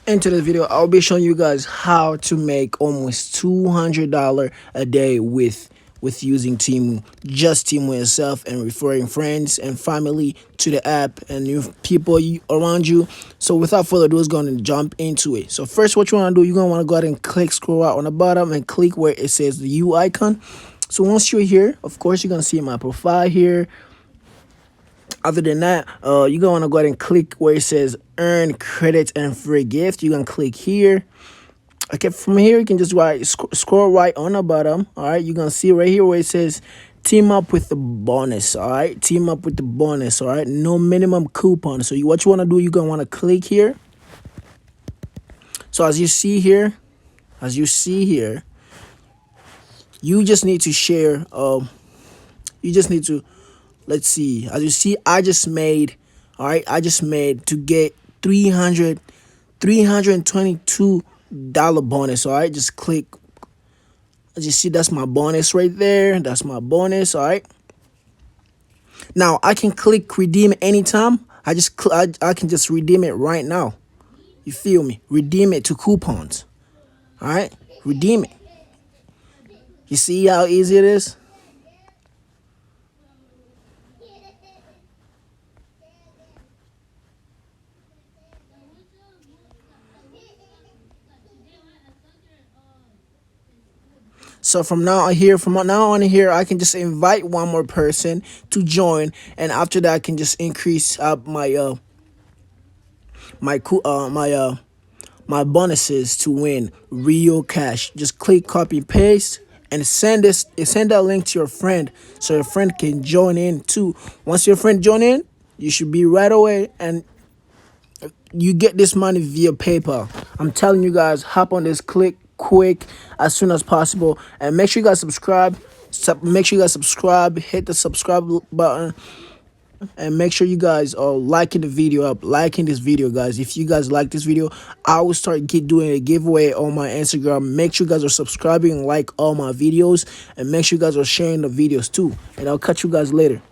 In today's video, I'll be showing you guys how to make almost $200 a day with using Temu, just Temu itself, and referring friends and family to the app and new people around you. So without further ado, it's going to jump into it. So first, what you want to do, you're going to want to go ahead and scroll out on the bottom and click where it says the U icon. So once you're here, of course, you're going to see my profile here. Other than that, you're going to want to go ahead and click where it says earn credits and free gift. You're going to click here. Okay, from here, you can just scroll right on the bottom. All right, you're going to see right here where it says team up with the bonus. All right, team up with the bonus. All right, no minimum coupon. So what you want to do, you're going to want to click here. So as you see here, you just need to share. You just need to, let's see, as you see, I just made to get $322 bonus. All right, just click. As you see, that's my bonus right there. That's my bonus. All right, now I can click redeem anytime. I can just redeem it right now. You feel me? Redeem it to coupons. All right, redeem it. You see how easy it is? So from now on here, I can just invite one more person to join, and after that, I can just increase up my bonuses to win real cash. Just click copy paste and send that link to your friend so your friend can join in too. Once your friend join in, you should be right away, and you get this money via PayPal. I'm telling you guys, hop on this quick as soon as possible, and make sure you guys subscribe. Hit the subscribe button, and make sure you guys are liking this video, guys. If you guys like this video, I will start doing a giveaway on my Instagram. Make sure you guys are subscribing, like all my videos, and make sure you guys are sharing the videos too, and I'll catch you guys later.